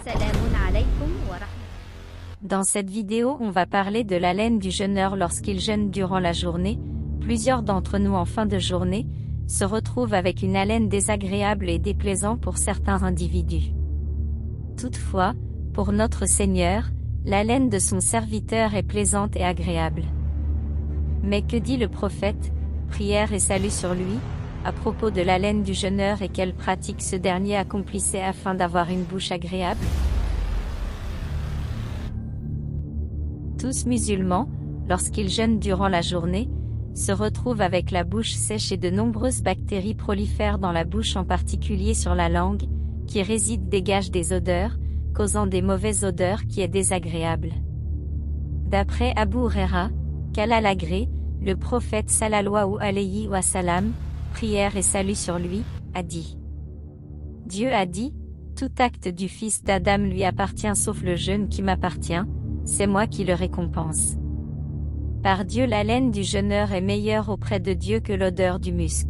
Assalamun alaykum wa rahmatullah. Dans cette vidéo, on va parler de l'haleine du jeûneur lorsqu'il jeûne durant la journée. Plusieurs d'entre nous en fin de journée se retrouvent avec une haleine désagréable et déplaisante pour certains individus. Toutefois, pour notre Seigneur, l'haleine de son serviteur est plaisante et agréable. Mais que dit le prophète, prière et salut sur lui, à propos de l'haleine du jeûneur et quelle pratique ce dernier accomplissait afin d'avoir une bouche agréable? Tous musulmans, lorsqu'ils jeûnent durant la journée, se retrouvent avec la bouche sèche et de nombreuses bactéries prolifèrent dans la bouche, en particulier sur la langue, qui réside dégage des odeurs, causant des mauvaises odeurs qui est désagréable. D'après Abu Huraira, qu'Allah l'agrée, le prophète sallallahu alayhi wa sallam, prière et salut sur lui, a dit. Dieu a dit, tout acte du fils d'Adam lui appartient sauf le jeûne qui m'appartient, c'est moi qui le récompense. Par Dieu, l'haleine du jeûneur est meilleure auprès de Dieu que l'odeur du musc.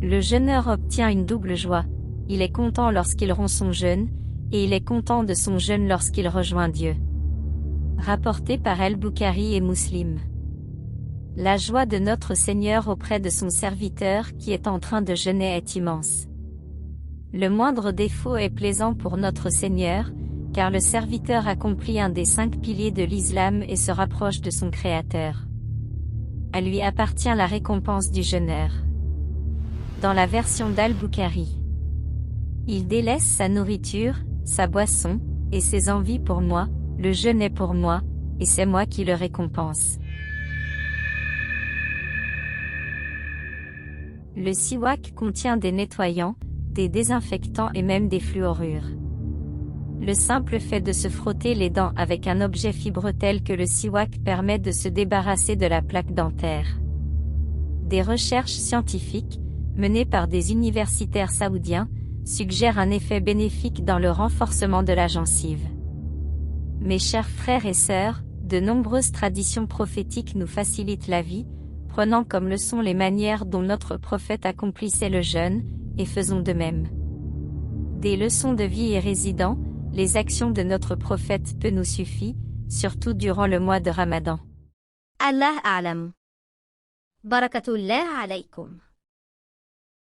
Le jeûneur obtient une double joie, il est content lorsqu'il rompt son jeûne, et il est content de son jeûne lorsqu'il rejoint Dieu. Rapporté par El-Bukhari et Muslim. La joie de notre Seigneur auprès de son serviteur qui est en train de jeûner est immense. Le moindre défaut est plaisant pour notre Seigneur, car le serviteur accomplit un des 5 piliers de l'islam et se rapproche de son Créateur. À lui appartient la récompense du jeûneur. Dans la version d'Al-Bukhari, il délaisse sa nourriture, sa boisson, et ses envies pour moi, le jeûne est pour moi, et c'est moi qui le récompense. Le siwak contient des nettoyants, des désinfectants et même des fluorures. Le simple fait de se frotter les dents avec un objet fibreux tel que le siwak permet de se débarrasser de la plaque dentaire. Des recherches scientifiques, menées par des universitaires saoudiens, suggèrent un effet bénéfique dans le renforcement de la gencive. Mes chers frères et sœurs, de nombreuses traditions prophétiques nous facilitent la vie, prenant comme leçon les manières dont notre prophète accomplissait le jeûne, et faisons de même. Des leçons de vie et résidant, les actions de notre prophète peu nous suffit, surtout durant le mois de Ramadan. Allah a'lam. Barakatullah alaykum.